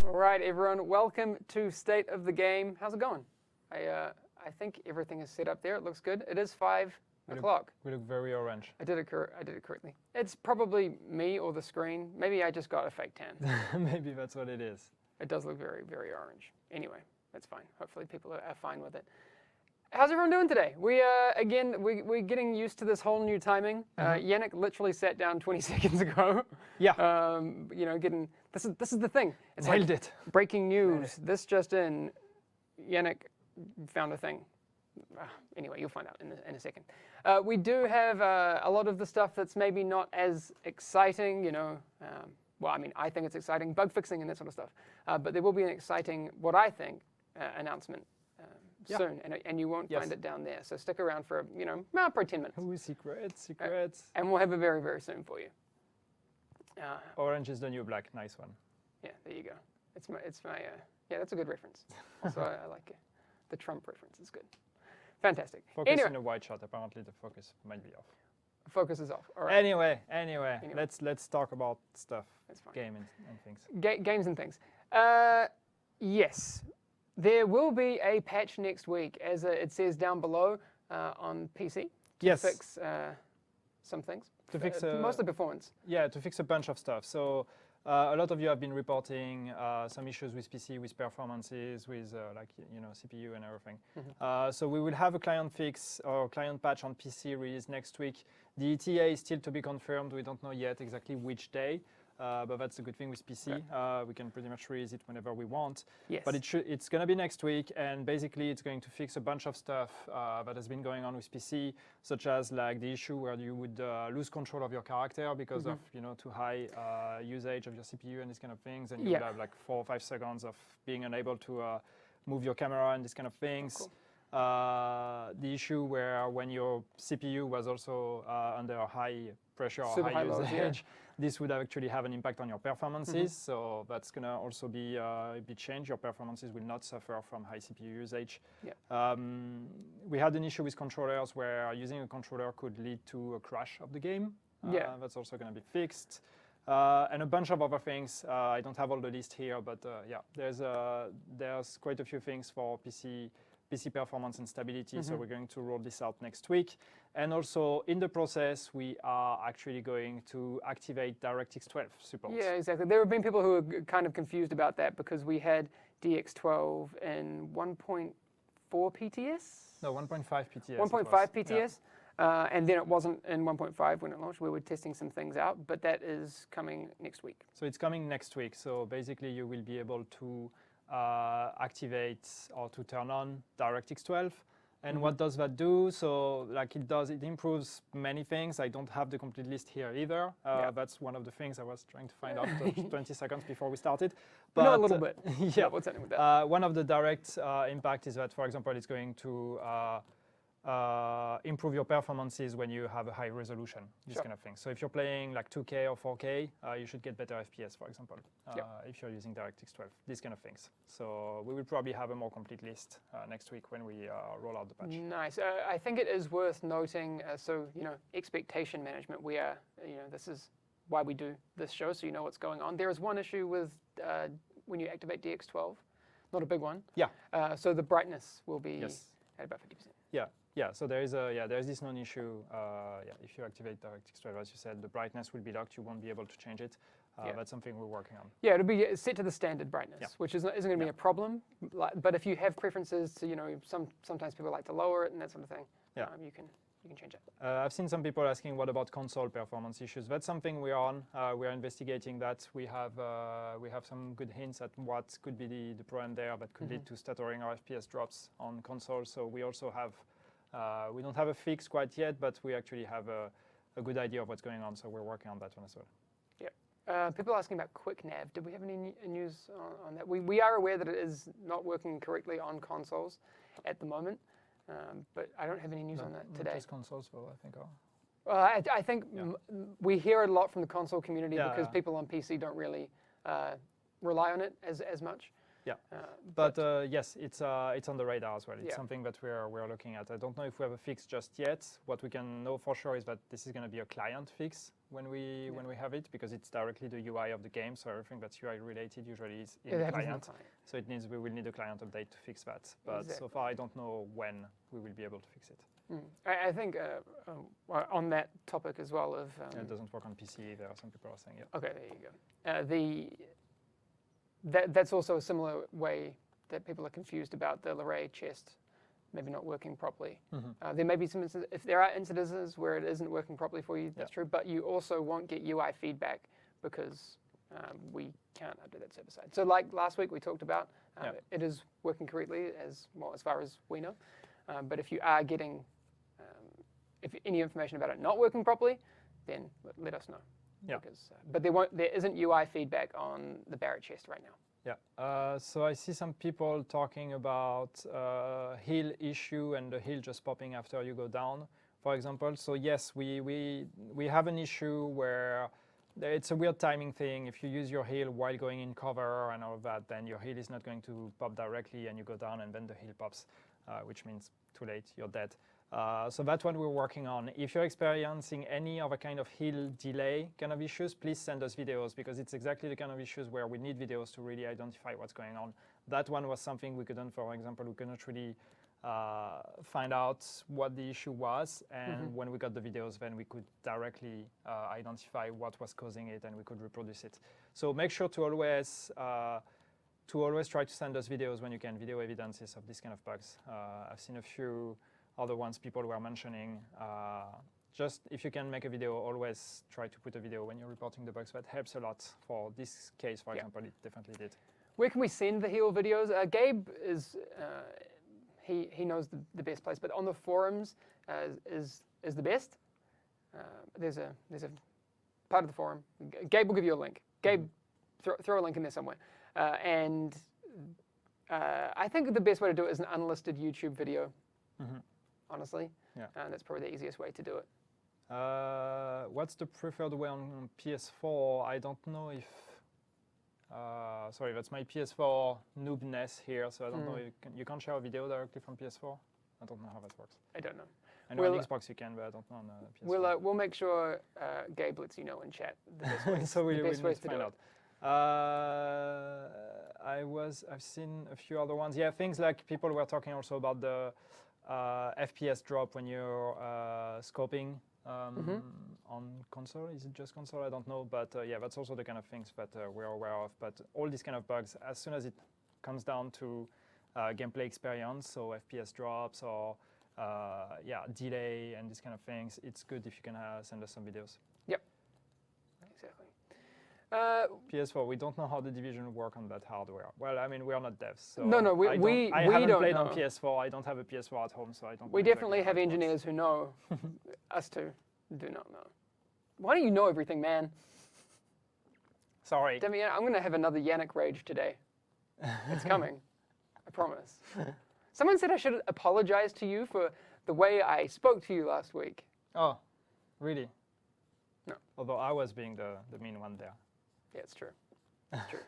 All right, everyone, welcome to State of the Game. How's it going? I think everything is set up there. It looks good. It is 5 o'clock. We look very orange. I did it correctly. It's probably me or the screen. Maybe I just got a fake tan. Maybe that's what it is. It does look very, very orange. Anyway, that's fine. Hopefully people are fine with it. How's everyone doing today? We're getting used to this whole new timing. Yannick literally sat down 20 seconds ago. Yeah. This is the thing. It's Nailed like it. breaking news. This just in. Yannick found a thing. Anyway, you'll find out in a second. We do have a lot of the stuff that's maybe not as exciting, well, I mean, I think it's exciting, bug fixing and that sort of stuff. But there will be an exciting, what I think, announcement soon, and you won't find it down there. So stick around for, probably 10 minutes. Ooh, secrets. And we'll have it very, very soon for you. Orange is the new black. Nice one. Yeah, there you go. It's my yeah, that's a good reference. Also, I like it. The Trump reference is good. Fantastic. Focus in a wide shot. Apparently, the focus might be off. Focus is off. All right. Anyway. Let's talk about stuff. That's fine. Game and things. Games and things. Yes, there will be a patch next week, as it says down below on PC to fix some things. To fix mostly performance. Yeah, to fix a bunch of stuff. So a lot of you have been reporting some issues with PC, with performances, with CPU and everything. So we will have a client fix or client patch on PC release next week. The ETA is still to be confirmed. We don't know yet exactly which day. But that's a good thing with PC. We can pretty much release it whenever we want. Yes. But it's going to be next week, and basically it's going to fix a bunch of stuff that has been going on with PC, such as like the issue where you would lose control of your character because of too high usage of your CPU and these kind of things, and you would have like 4 or 5 seconds of being unable to move your camera and these kind of things. Cool. The issue where when your CPU was also under high pressure or high usage, this would actually have an impact on your performances. So that's going to also be changed. Your performances will not suffer from high CPU usage. We had an issue with controllers where using a controller could lead to a crash of the game. That's also going to be fixed. And a bunch of other things. I don't have all the list here, but there's quite a few things for PC performance and stability, so we're going to roll this out next week. And also, in the process, we are actually going to activate DirectX 12 support. Yeah, exactly. There have been people who are kind of confused about that because we had DX12 in 1.4 PTS? No, 1.5 PTS. 1.5 PTS, and then it wasn't in 1.5 when it launched. We were testing some things out, but that is coming next week. So it's coming next week. So basically, you will be able to activate or to turn on DirectX 12. And what does that do? So it improves many things. I don't have the complete list here either. That's one of the things I was trying to find out 20 seconds before we started. But a little bit. What's happening with that? One of the direct impact is that, for example, it's going to improve your performances when you have a high resolution, this kind of thing. So if you're playing like 2K or 4K, you should get better FPS, for example, if you're using DirectX 12, these kind of things. So we will probably have a more complete list next week when we roll out the patch. Nice. I think it is worth noting, expectation management. We are, this is why we do this show, so you know what's going on. There is one issue with when you activate DX12, not a big one. So the brightness will be at about 50%. Yeah, so there is this known issue. If you activate DirectX 12, as you said, the brightness will be locked. You won't be able to change it. That's something we're working on. Yeah, it'll be set to the standard brightness, which isn't going to be a problem. But if you have preferences to, sometimes people like to lower it and that sort of thing, you can change it. I've seen some people asking, what about console performance issues? That's something we're on. We're investigating that. We have some good hints at what could be the problem there that could lead to stuttering or FPS drops on console. So we also have. We don't have a fix quite yet, but we actually have a good idea of what's going on, so we're working on that one as well. Yeah. People are asking about QuickNav. Did we have any news on that? We are aware that it is not working correctly on consoles at the moment, but I don't have any news on that today. Not just consoles, though, I think. I think we hear it a lot from the console community because people on PC don't really rely on it as much. Yes, it's on the radar as well. It's something that we're looking at. I don't know if we have a fix just yet. What we can know for sure is that this is going to be a client fix. when we have it, because it's directly the UI of the game. So everything that's UI related usually is in the client. So it means we will need a client update to fix that. But so far, I don't know when we will be able to fix it. I think on that topic as well of it doesn't work on PC either. Some people are saying, yeah. Okay, there you go. That's also a similar way that people are confused about the Larae chest maybe not working properly. There may be some instances, if there are incidences where it isn't working properly for you, that's true, but you also won't get UI feedback because we can't update that server side. So like last week we talked about, it is working correctly as far as we know. But if you are getting if any information about it not working properly, then let us know. Yeah. Because, but there isn't UI feedback on the Barrett chest right now. Yeah, so I see some people talking about heal issue and the heal just popping after you go down, for example. So yes, we have an issue where it's a weird timing thing. If you use your heal while going in cover and all of that, then your heal is not going to pop directly and you go down and then the heal pops, which means too late, you're dead. So that's what we're working on. If you're experiencing any other kind of heal delay kind of issues, please send us videos, because it's exactly the kind of issues where we need videos to really identify what's going on. That one was something we couldn't, for example, we couldn't really find out what the issue was, and when we got the videos, then we could directly identify what was causing it and we could reproduce it. So make sure to always try to send us videos when you can, video evidences of these kind of bugs. I've seen a few other ones people were mentioning. Just if you can make a video, always try to put a video when you're reporting the bugs. That helps a lot. For this case, for example, it definitely did. Where can we send the heal videos? Gabe is, he knows the best place, but on the forums is the best. There's a part of the forum. Gabe will give you a link. Gabe, throw a link in there somewhere. And I think the best way to do it is an unlisted YouTube video. Honestly, that's probably the easiest way to do it. What's the preferred way on PS4? I don't know if. Sorry, that's my PS4 noobness here, so I don't know. You can't share a video directly from PS4. I don't know how that works. I don't know. I know on Xbox you can, but I don't know on PS4. We'll make sure Gabe lets you know in chat the best ways, so the best ways to find do out. I've seen a few other ones. Yeah, things like people were talking also about the FPS drop when you're scoping on console. Is it just console? I don't know. But yeah, that's also the kind of things that we're aware of. But all these kind of bugs, as soon as it comes down to gameplay experience, so FPS drops or delay and these kind of things, it's good if you can send us some videos. Yep, exactly. PS4, we don't know how the Division work on that hardware. Well, I mean, we are not devs. So no, we haven't played know. on PS4. I don't have a PS4 at home, so I don't. We definitely have engineers who know. Us two do not know. Why don't you know everything, man? Sorry. Demi, I'm going to have another Yannick rage today. It's coming. I promise. Someone said I should apologize to you for the way I spoke to you last week. Oh, really? No. Although I was being the mean one there. Yeah, it's true. It's true.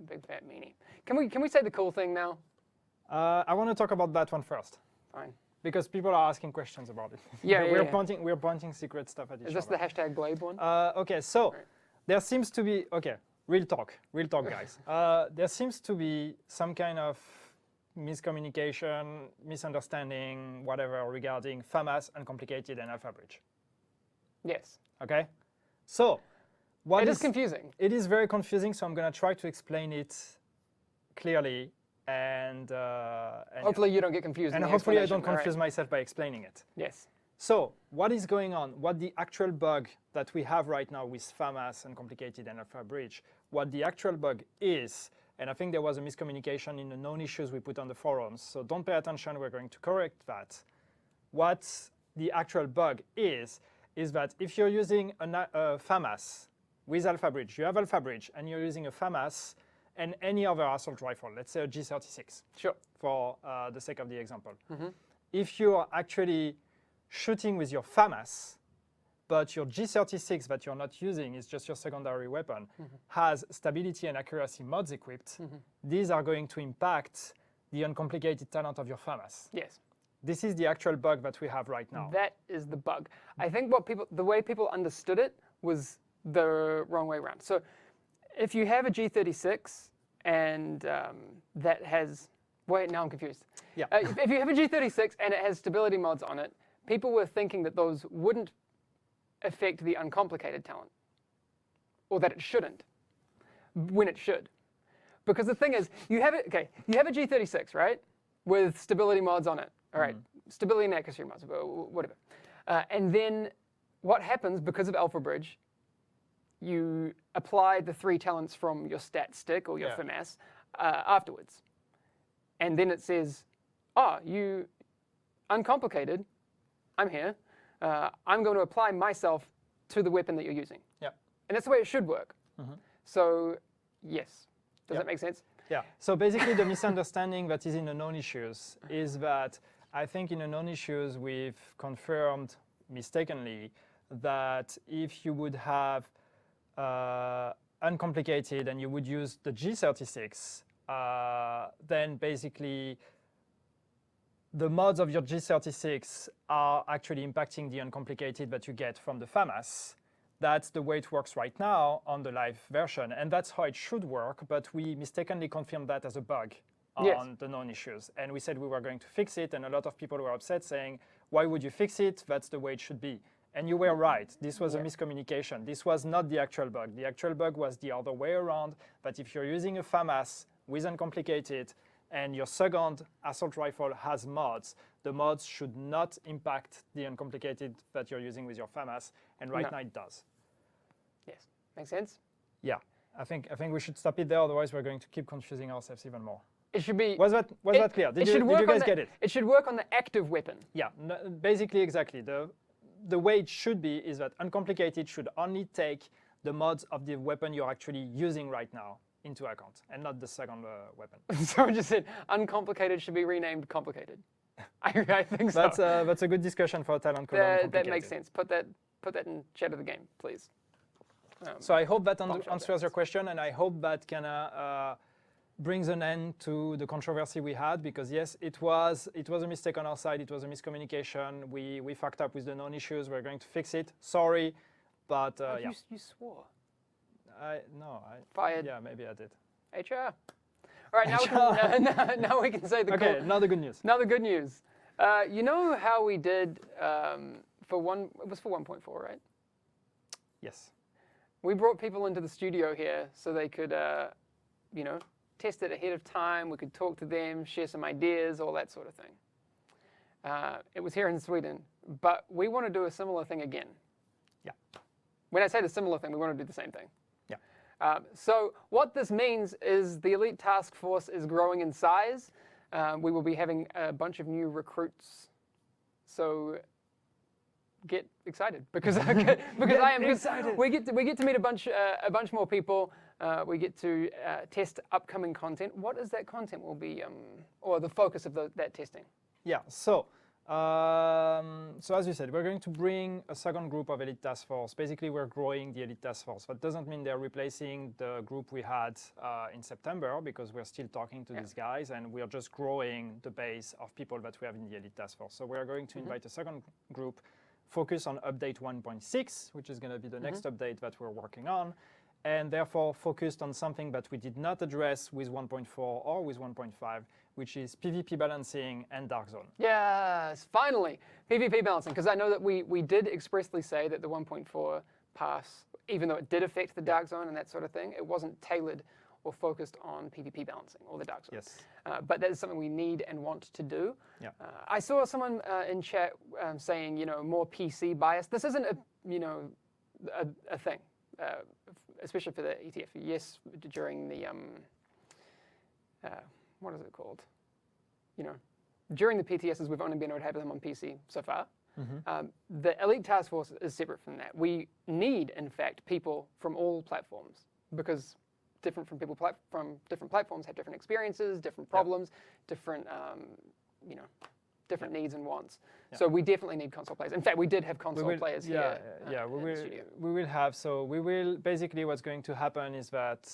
Big fat meanie. Can we say the cool thing now? I want to talk about that one first. Fine. Because people are asking questions about it. We're pointing secret stuff at each other. Is this the hashtag Blade one? Okay, so there seems to be real talk, guys. There seems to be some kind of miscommunication, misunderstanding, whatever, regarding Famas, Uncomplicated, and AlphaBridge. Yes. Okay, so. It is confusing. It is very confusing, so I'm going to try to explain it clearly and hopefully you don't get confused. And hopefully I don't confuse myself by explaining it. Yes. So what is going on? What the actual bug that we have right now with Famas, Uncomplicated, and AlphaBridge, what the actual bug is, and I think there was a miscommunication in the known issues we put on the forums, so don't pay attention, we're going to correct that. What the actual bug is that if you're using a Famas with AlphaBridge, you have AlphaBridge, and you're using a Famas and any other assault rifle, let's say a G36, sure, for the sake of the example. If you are actually shooting with your Famas, but your G36 that you're not using is just your secondary weapon, has stability and accuracy mods equipped, these are going to impact the uncomplicated talent of your Famas. Yes. This is the actual bug that we have right now. That is the bug. I think the way people understood it was the wrong way around. So if you have a G36 and that has, wait, now I'm confused. Yeah. If you have a G36 and it has stability mods on it, people were thinking that those wouldn't affect the uncomplicated talent, or that it shouldn't, when it should. Because the thing is, you have a G36, right, with stability mods on it. All right, stability and accuracy mods, whatever. And then what happens, because of AlphaBridge, you apply the 3 talents from your stat stick or your Famas afterwards. And then it says, oh, you uncomplicated, I'm here. I'm going to apply myself to the weapon that you're using. Yeah. And that's the way it should work. So, yes. Does that make sense? Yeah. So basically, the misunderstanding that is in the known issues is that I think in the known issues we've confirmed mistakenly that if you would have uncomplicated and you would use the G36, then basically the mods of your G36 are actually impacting the uncomplicated that you get from the Famas. That's the way it works right now on the live version, and that's how it should work, but we mistakenly confirmed that as a bug on the known issues. And we said we were going to fix it, and a lot of people were upset saying, why would you fix it? That's the way it should be. And you were right. This was a miscommunication. This was not the actual bug. The actual bug was the other way around, that if you're using a Famas with uncomplicated and your second assault rifle has mods, the mods should not impact the uncomplicated that you're using with your Famas, and right now it does. Yes, makes sense? Yeah, I think we should stop it there, otherwise we're going to keep confusing ourselves even more. It should be... Was that clear? Did you guys get it? It should work on the active weapon. Yeah, basically exactly. The way it should be is that uncomplicated should only take the mods of the weapon you're actually using right now into account, and not the second weapon. So I just said uncomplicated should be renamed complicated. I think so. That's a good discussion for a talent code. That makes sense. Put that in chat of the game, please. So I hope that answers your question, and I hope that kind of brings an end to the controversy we had, because yes, it was a mistake on our side. It was a miscommunication. We fucked up with the known issues. We're going to fix it. Sorry, but yeah. You swore. Fired. Yeah, maybe I did. HR. All right, now we can say the okay. Now the good news. Now the good news. You know how we did for 1.4, right? Yes. We brought people into the studio here so they could, test it ahead of time. We could talk to them, share some ideas, all that sort of thing. It was here in Sweden, but we want to do a similar thing again. Yeah. When I say the similar thing, we want to do the same thing. Yeah. So what this means is the Elite Task Force is growing in size. We will be having a bunch of new recruits. So get excited because I am excited. We get to meet a bunch more people. We get to test upcoming content. What is that content will be, or the focus of that testing? Yeah. So as you said, we're going to bring a second group of Elite Task Force. Basically, we're growing the Elite Task Force. That doesn't mean they're replacing the group we had in September, because we're still talking to these guys, and we're just growing the base of people that we have in the Elite Task Force. So we're going to invite a second group, focus on update 1.6, which is going to be the next update that we're working on, and therefore focused on something that we did not address with 1.4 or with 1.5, which is PvP balancing and Dark Zone. Yes, finally, PvP balancing, because I know that we did expressly say that the 1.4 pass, even though it did affect the Dark Zone and that sort of thing, it wasn't tailored or focused on PvP balancing or the Dark Zone. Yes. But that is something we need and want to do. Yeah. I saw someone in chat saying, more PC bias. This isn't a thing, especially for the ETF. Yes, during the what is it called? During the PTSs, we've only been able to have them on PC so far. The Elite Task Force is separate from that. We need, in fact, people from all platforms, because different different platforms have different experiences, different problems, different different needs and wants. Yeah. So we definitely need console players. In fact, we did have console players here. We will have. So we will basically, what's going to happen is that.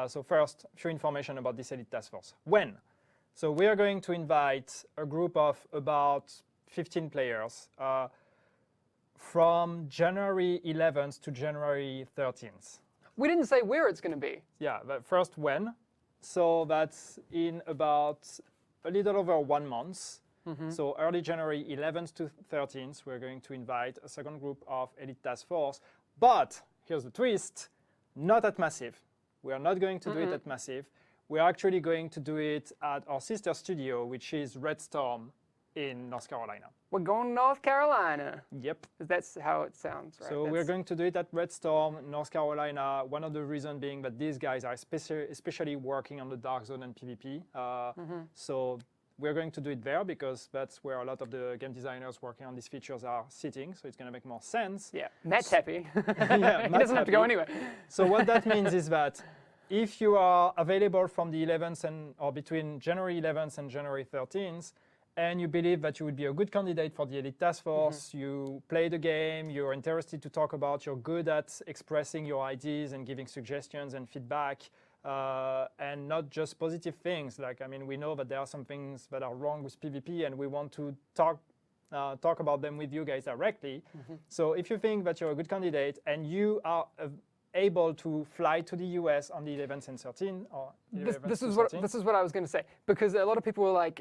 So first, a few information about this Elite Task Force. When? So we are going to invite a group of about 15 players. from January 11th to January 13th. We didn't say where it's going to be. Yeah, but first when. So that's in about a little over 1 month. So early January 11th to 13th, we're going to invite a second group of Elite Task Force. But here's the twist, not at Massive. We are not going to do it at Massive. We're actually going to do it at our sister studio, which is Red Storm in North Carolina. We're going to North Carolina. Yep. That's how it sounds, right? So we're going to do it at Red Storm, North Carolina. One of the reasons being that these guys are especially working on the Dark Zone and PvP. So we're going to do it there because that's where a lot of the game designers working on these features are sitting. So it's going to make more sense. Yeah, Matt's happy. Yeah, he doesn't have to go anywhere. So what that means is that if you are available from the 11th or between January 11th and January 13th, and you believe that you would be a good candidate for the Elite Task Force, you play the game, you're interested to talk about, you're good at expressing your ideas and giving suggestions and feedback, and not just positive things. Like, I mean, we know that there are some things that are wrong with PvP, and we want to talk about them with you guys directly. So if you think that you're a good candidate and you are able to fly to the US on the 11th and 13th, or this is what I was going to say, because a lot of people were like,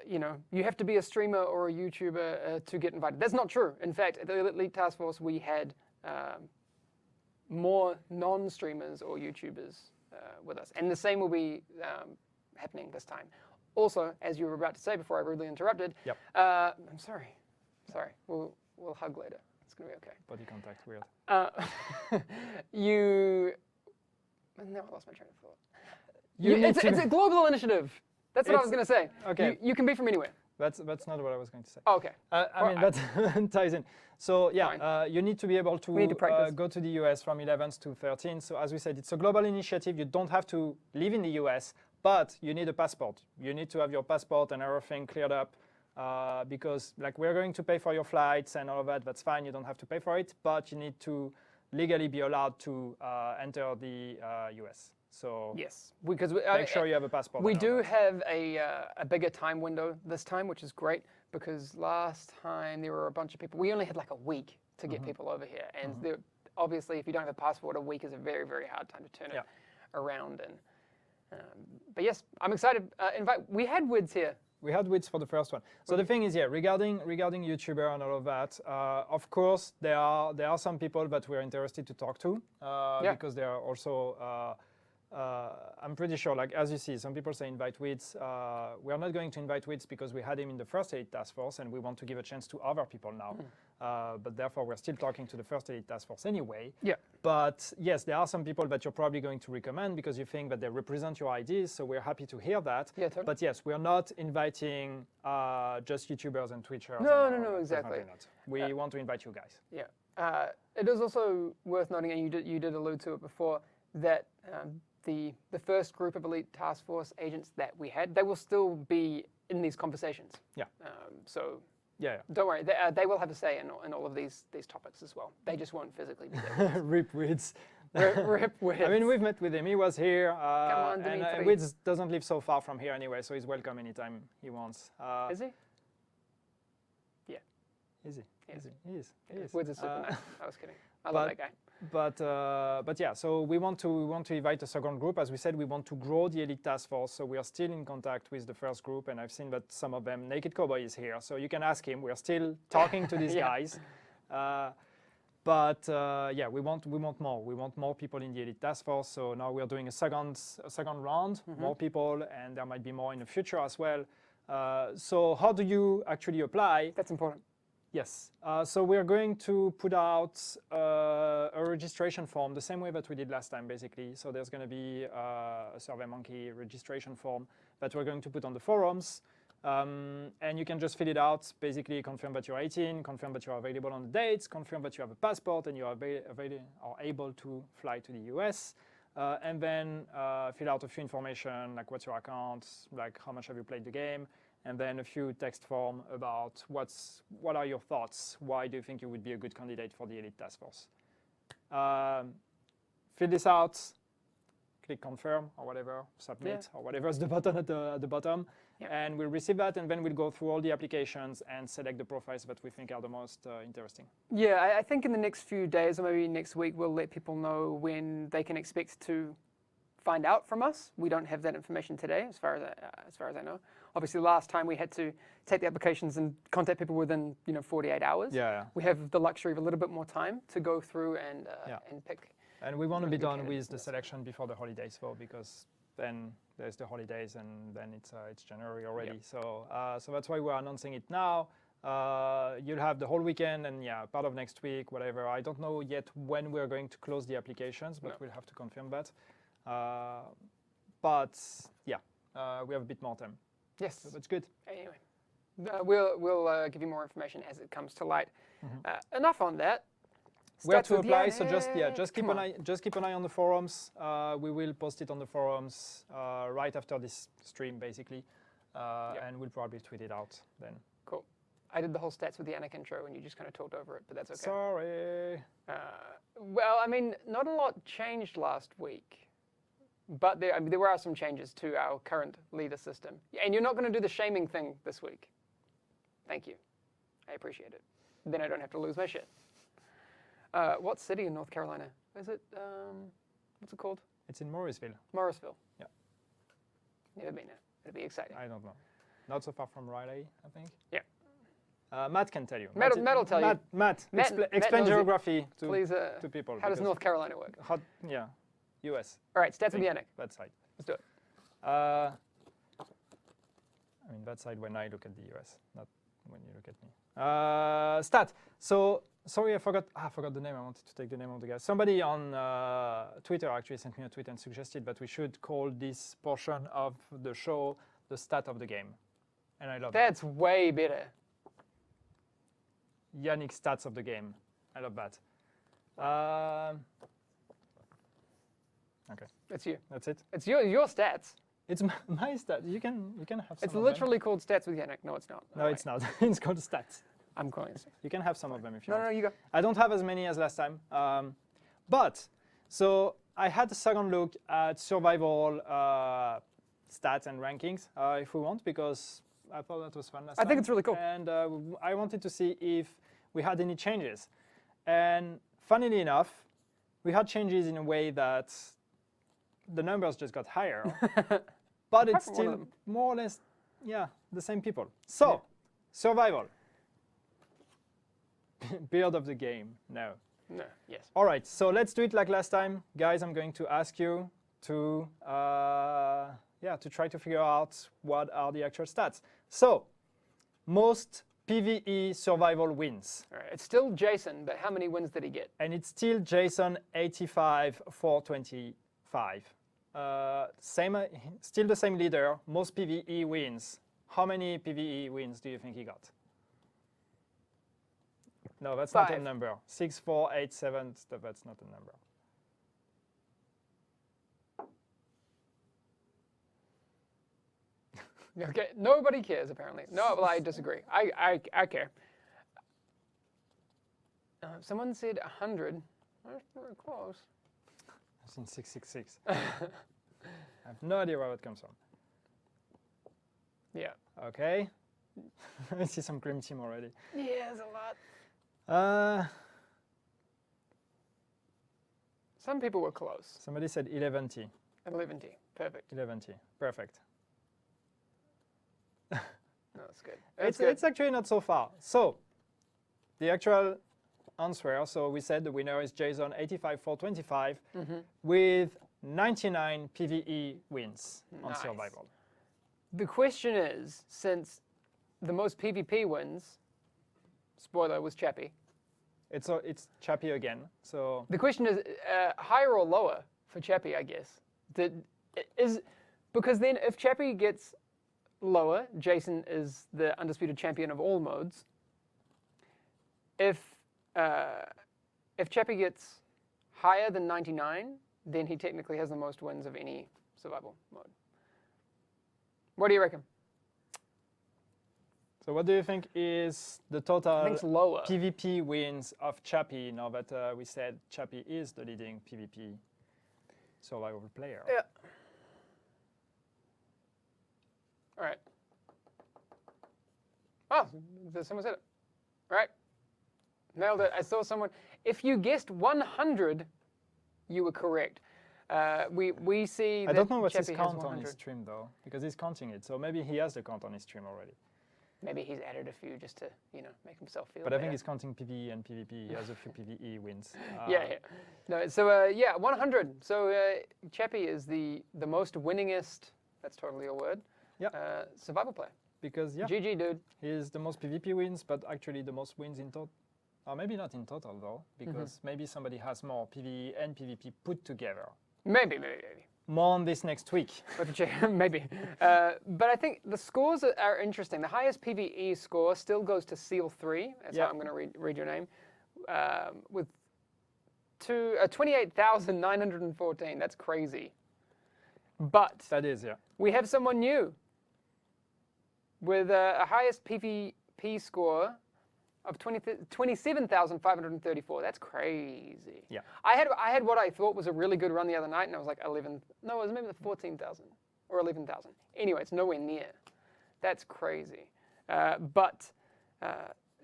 you know, you have to be a streamer or a YouTuber to get invited. That's not true. In fact, at the Elite Task Force, we had more non-streamers or YouTubers with us, and the same will be happening this time. Also, as you were about to say before I rudely interrupted, I'm sorry. We'll hug later. It's going to be okay. Body contact, weird. Now I lost my train of thought. It's a global initiative. That's what I was going to say. Okay. You can be from anywhere. That's not what I was going to say. Oh, okay. I mean, that ties in. So yeah, you need to be able to go to the US from 11th to 13th. So as we said, it's a global initiative. You don't have to live in the US, but you need a passport. You need to have your passport and everything cleared up. Because like we're going to pay for your flights and all of that, that's fine, you don't have to pay for it, but you need to legally be allowed to enter the US. So yes, because make sure you have a passport. We do have a bigger time window this time, which is great, because last time there were a bunch of people. We only had like a week to get people over here, and obviously if you don't have a passport, a week is a very, very hard time to turn it around. And but yes, I'm excited. We had Wids here. We had Wids for the first one. So the thing is, regarding YouTuber and all of that, of course, there are some people that we're interested to talk to because they are also, I'm pretty sure, like as you see, some people say invite Wids. We are not going to invite Wids because we had him in the first Elite Task Force and we want to give a chance to other people now. But therefore, we're still talking to the first Elite Task Force anyway. Yeah. But yes, there are some people that you're probably going to recommend because you think that they represent your ideas. So we're happy to hear that. Yeah, totally. But yes, we're not inviting just YouTubers and Twitchers. No, exactly. Not. We want to invite you guys. Yeah. It is also worth noting, and you did allude to it before, that the first group of Elite Task Force agents that we had, they will still be in these conversations. Yeah. So. Yeah. Don't worry, they will have a say in all of these topics as well. They just won't physically be there. Rip Wids. Rip Wids. I mean, we've met with him. He was here. Come on, Dimitri. And Wids doesn't live so far from here anyway, so he's welcome anytime he wants. Is he? Yeah. Is he? Yes. He is. He is. Wids is super nice. I was kidding. I love that guy. But yeah, so we want to invite a second group. As we said, we want to grow the Elite Task Force. So we are still in contact with the first group, and I've seen that some of them, Naked Cowboy is here, so you can ask him. We're still talking to these guys. But yeah, we want more. We want more people in the Elite Task Force. So now we're doing a second round, more people, and there might be more in the future as well. So how do you actually apply? That's important. Yes. So we're going to put out a registration form the same way that we did last time, basically. So there's going to be a SurveyMonkey registration form that we're going to put on the forums. And you can just fill it out, basically confirm that you're 18, confirm that you're available on the dates, confirm that you have a passport and you are able to fly to the US. And then fill out a few information, like what's your account, like how much have you played the game, and then a few text form about what are your thoughts, why do you think you would be a good candidate for the Elite Task Force. Fill this out, click confirm or whatever, submit or whatever is the button at the bottom, And we'll receive that, and then we'll go through all the applications and select the profiles that we think are the most interesting. Yeah, I think in the next few days or maybe next week, we'll let people know when they can expect to find out from us. We don't have that information today, as far as I know. Obviously, last time we had to take the applications and contact people within 48 hours. Yeah. We have the luxury of a little bit more time to go through and pick. And we want to be done with the selection before the holidays, though, because then there's the holidays and then it's January already. Yep. So that's why we're announcing it now. You'll have the whole weekend and part of next week, whatever. I don't know yet when we're going to close the applications, but we'll have to confirm that. But we have a bit more time. Yes, so that's good. Anyway, we'll give you more information as it comes to light. Enough on that. Where to apply? So just keep an eye on the forums. We will post it on the forums right after this stream, basically, and we'll probably tweet it out then. Cool. I did the whole stats with the Yannick intro, and you just kind of talked over it, but that's okay. Sorry. Well, I mean, not a lot changed last week, but there were some changes to our current leader system. And you're not going to do the shaming thing this week. Thank you. I appreciate it. Then I don't have to lose my shit. What city in North Carolina? Is it, what's it called? It's in Morrisville. Morrisville. Yeah. Never been there. It'll be exciting. I don't know. Not so far from Raleigh, I think. Yeah. Matt can tell you. Matt will tell you. Matt, explain geography to people. How does North Carolina work? US. All right, stats with Yannick. That side. Let's do it. I mean, that side when I look at the US, not when you look at me. Stat. So, sorry, I forgot the name. I wanted to take the name of the guy. Somebody on Twitter actually sent me a tweet and suggested that we should call this portion of the show the stat of the game. And I love that. That's way better. Yannick stats of the game. I love that. Okay. That's you. That's it. It's your stats. It's my stats. You can have some. It's literally called stats with Yannick. No, it's not. No, it's not. It's called stats. I'm calling it. You can have some of them if you want. No, you go. I don't have as many as last time. But so I had a second look at survival stats and rankings, if we want, because I thought that was fun last time. I think it's really cool. And I wanted to see if we had any changes. And funnily enough, we had changes in a way that the numbers just got higher, but it's still more or less, the same people. So, survival. Build of the game. No. Yes. All right, so let's do it like last time. Guys, I'm going to ask you to try to figure out what are the actual stats. So, most PvE survival wins. All right, it's still Jason, but how many wins did he get? And it's still Jason 85 for 25. Still the same leader, most PvE wins. How many PvE wins do you think he got? No, that's 5. not a number. 6, 4, 8, 7, that's not a number. Okay, nobody cares apparently. No, well, I disagree. I care. Someone said 100. That's very close. I've seen 666. I have no idea where that comes from. Yeah. Okay. I see some Grim Team already. Yeah, there's a lot. Some people were close. Somebody said 11T. 11T. Perfect. 11T. Perfect. No, that's good. It's actually not so far. So, the actual answer, so we said the winner is Jason 85 for 25 with 99 PvE wins on survival. The question is, since the most PvP wins, spoiler, was Chappie. It's Chappie again. So the question is higher or lower for Chappie, I guess. Because then if Chappie gets lower, Jason is the undisputed champion of all modes. If Chappie gets higher than 99, then he technically has the most wins of any survival mode. What do you reckon? So what do you think is the total I think it's lower. PvP wins of Chappie, now that we said Chappie is the leading PvP survival player? Yeah. All right. Oh, someone said it. Right. Nailed it. I saw someone. If you guessed 100, you were correct. We see. I don't know what's his Chappie count on his stream though, because he's counting it. So maybe he has the count on his stream already. Maybe he's added a few just to, make himself feel But better. I think he's counting PvE and PvP. He has a few PvE wins. Yeah. No, so, 100. So, Chappie is the most winningest, that's totally a word, survival player. Because, GG, dude. He is the most PvP wins, but actually the most wins in total. Or maybe not in total, though, because maybe somebody has more PvE and PvP put together. Maybe. More on this next week. Maybe. But I think the scores are interesting. The highest PvE score still goes to Seal 3. That's how I'm going to read your name. With 28,914. That's crazy. But That is, yeah. we have someone new with a highest PvP score of 27,534. That's crazy. Yeah. I had what I thought was a really good run the other night, and I was like 11. No, it was maybe the 14,000 or 11,000. Anyway, it's nowhere near. That's crazy. But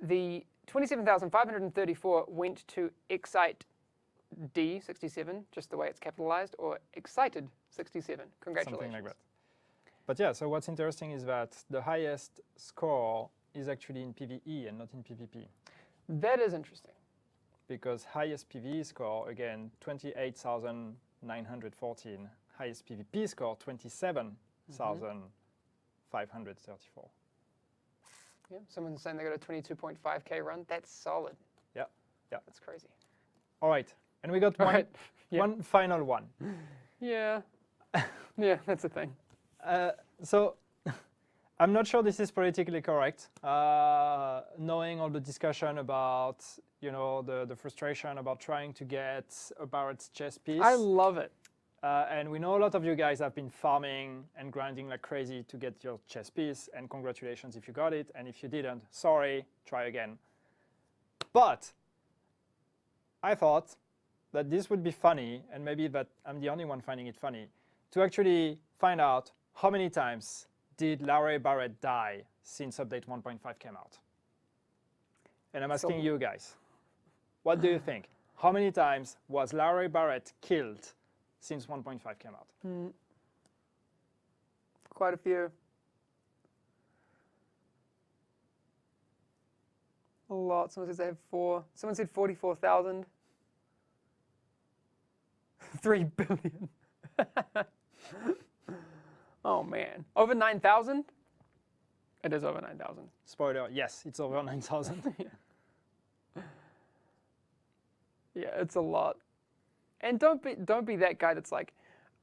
the 27,534 went to Excite D67, just the way it's capitalized, or Excited 67. Congratulations. Something like that. But yeah, so what's interesting is that the highest score is actually in PvE and not in PvP. That is interesting. Because highest PvE score, again, 28,914. Highest PvP score, 27,534. Yeah, someone's saying they got a 22.5K run. That's solid. Yeah. That's crazy. All right, and we got one final one. Yeah. Yeah, that's the thing. So I'm not sure this is politically correct, knowing all the discussion about, the frustration about trying to get a Barrett's chess piece. I love it. And we know a lot of you guys have been farming and grinding like crazy to get your chess piece, and congratulations if you got it, and if you didn't, sorry, try again. But I thought that this would be funny, and maybe that I'm the only one finding it funny, to actually find out how many times did Larae Barrett die since update 1.5 came out? And I'm asking you guys, what do you think? How many times was Larae Barrett killed since 1.5 came out? Quite a few. A lot. Someone says they have 4. Someone said 44,000. 3 billion. Oh man. Over 9,000? It is over 9,000. Spoiler, yes, it's over 9,000. Yeah, it's a lot. And don't be that guy that's like,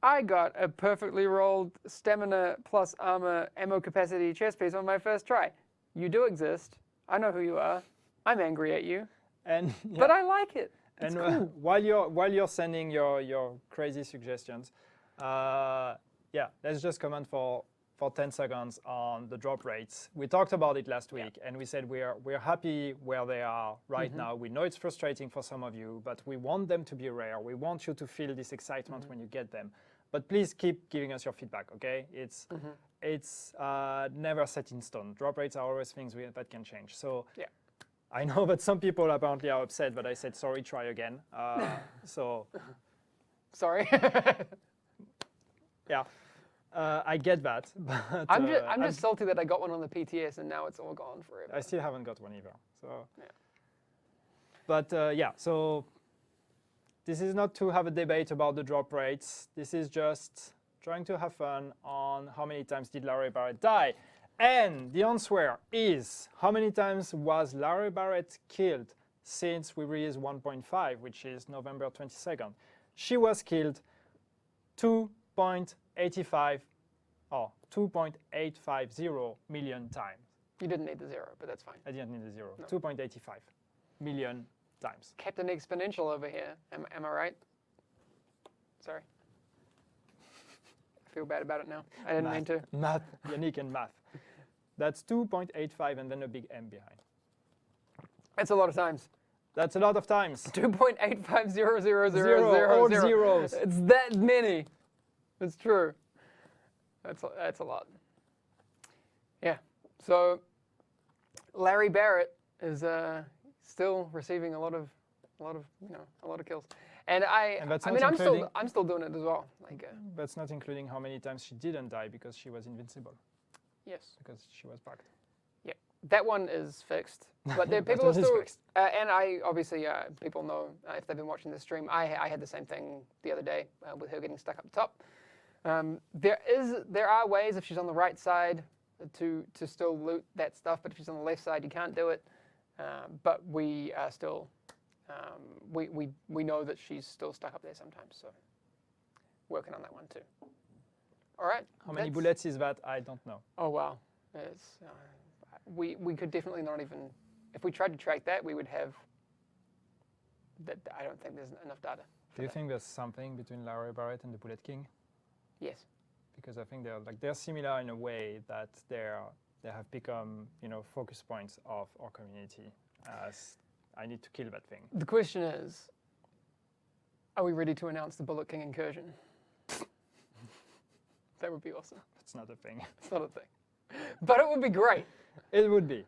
I got a perfectly rolled stamina plus armor ammo capacity chest piece on my first try. You do exist. I know who you are. I'm angry at you. But I like it. It's cool. While you're sending your crazy suggestions, let's just comment for 10 seconds on the drop rates. We talked about it last week, and we said we're happy where they are right now. We know it's frustrating for some of you, but we want them to be rare. We want you to feel this excitement when you get them. But please keep giving us your feedback, okay? It's never set in stone. Drop rates are always things that can change. So I know that some people apparently are upset that I said, sorry, try again. Sorry. Yeah. I get that, but I'm just salty that I got one on the PTS and now it's all gone forever. I still haven't got one either. So, but so this is not to have a debate about the drop rates. This is just trying to have fun on how many times did Larae Barrett die, and the answer is how many times was Larae Barrett killed since we released 1.5, which is November 22nd. She was killed 2.850 million times. You didn't need the 0, but that's fine. I didn't need the 0. No. 2.85 million times. Captain Exponential over here. Am I right? Sorry. I feel bad about it now. I didn't mean to. Math, Yannick and math. That's 2.85 and then a big M behind. That's a lot of times. That's a lot of times. 2.8500000. Zeros. It's that many. It's true. That's a lot. Yeah. So Larae Barrett is still receiving a lot of kills, and I'm still doing it as well. Like, that's not including how many times she didn't die because she was invincible. Yes, because she was bugged. Yeah, that one is fixed, but there people are still. And I obviously people know if they've been watching the stream. I had the same thing the other day with her getting stuck up top. There are ways if she's on the right side to still loot that stuff, but if she's on the left side, you can't do it. But we are still, we know that she's still stuck up there sometimes, so working on that one too. All right. How many bullets is that? I don't know. Oh wow, it's we could definitely not even, if we tried to track that, we would have. That I don't think there's enough data. Do you think there's something between Larae Barrett and the Bullet King? Yes. Because I think they're similar in a way that they have become focus points of our community. As I need to kill that thing. The question is, are we ready to announce the Bullet King incursion? That would be awesome. It's not a thing. It's not a thing, but it would be great. It would be.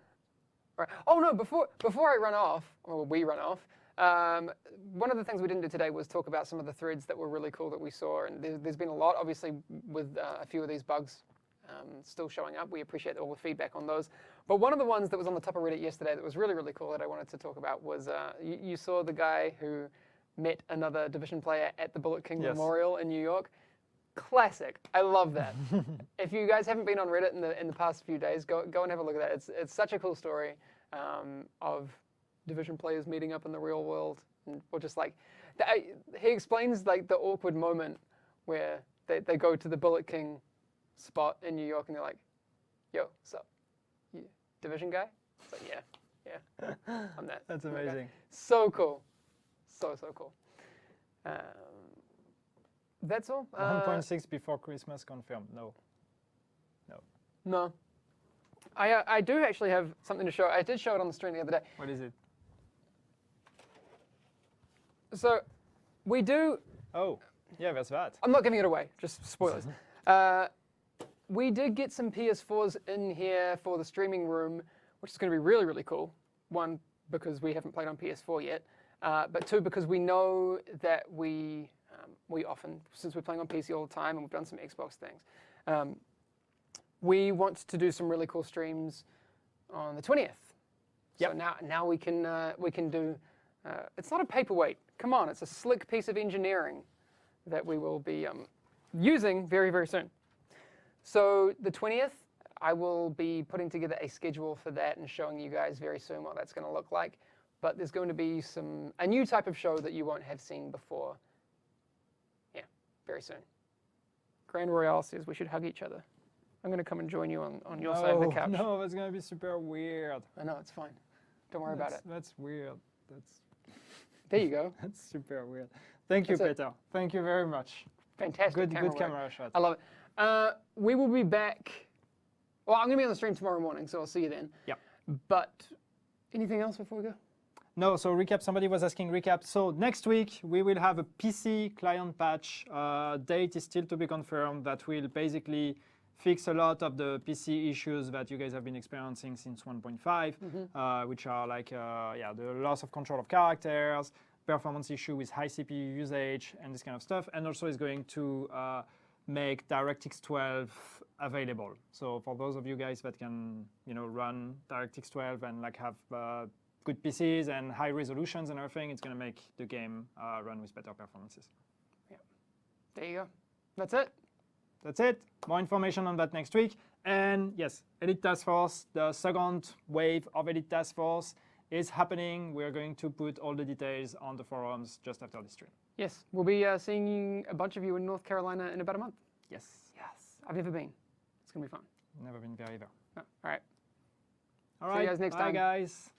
Right. Oh no! Before I run off, or we run off. One of the things we didn't do today was talk about some of the threads that were really cool that we saw, and there's been a lot, obviously, with a few of these bugs still showing up. We appreciate all the feedback on those. But one of the ones that was on the top of Reddit yesterday that was really, really cool that I wanted to talk about was you saw the guy who met another Division player at the Bullet King Memorial in New York. Classic. I love that. If you guys haven't been on Reddit in the past few days, go and have a look at that. It's such a cool story of Division players meeting up in the real world, or just like he explains like the awkward moment where they go to the Bullet King spot in New York and they're like, "Yo, what's up? You Division guy?" It's like, yeah, I'm that. That's amazing. Guy. So cool, so cool. That's all. 1.6 before Christmas confirmed. No. I do actually have something to show. I did show it on the stream the other day. What is it? So, we do. Oh, yeah, that's that. I'm not giving it away. Just spoilers. We did get some PS4s in here for the streaming room, which is going to be really, really cool. One, because we haven't played on PS4 yet, but two, because we know that we often, since we're playing on PC all the time and we've done some Xbox things, we want to do some really cool streams on the 20th. Yep. So now we can do. It's not a paperweight. Come on, it's a slick piece of engineering that we will be using very, very soon. So the 20th, I will be putting together a schedule for that and showing you guys very soon what that's going to look like. But there's going to be a new type of show that you won't have seen before. Yeah, very soon. Grand Royale says we should hug each other. I'm going to come and join you on your side of the couch. No, that's going to be super weird. I know, it's fine. Don't worry about it. That's weird. There you go. That's super weird. Thank you, Peter. Thank you very much. Fantastic. Good camera shot. I love it. We will be back. Well, I'm going to be on the stream tomorrow morning, so I'll see you then. Yeah. But anything else before we go? No, so recap, somebody was asking recap. So next week, we will have a PC client patch. Date is still to be confirmed. That will basically fix a lot of the PC issues that you guys have been experiencing since 1.5, which are like the loss of control of characters, performance issue with high CPU usage, and this kind of stuff. And also is going to make DirectX 12 available. So for those of you guys that can run DirectX 12 and like have good PCs and high resolutions and everything, it's going to make the game run with better performances. Yeah. There you go. That's it. That's it. More information on that next week. And yes, Elite Task Force, the second wave of Elite Task Force is happening. We're going to put all the details on the forums just after the stream. Yes, we'll be seeing a bunch of you in North Carolina in about a month. Yes. Yes. I've never been. It's going to be fun. Never been there either. Oh, all right. All right. See you guys next time. Bye, guys.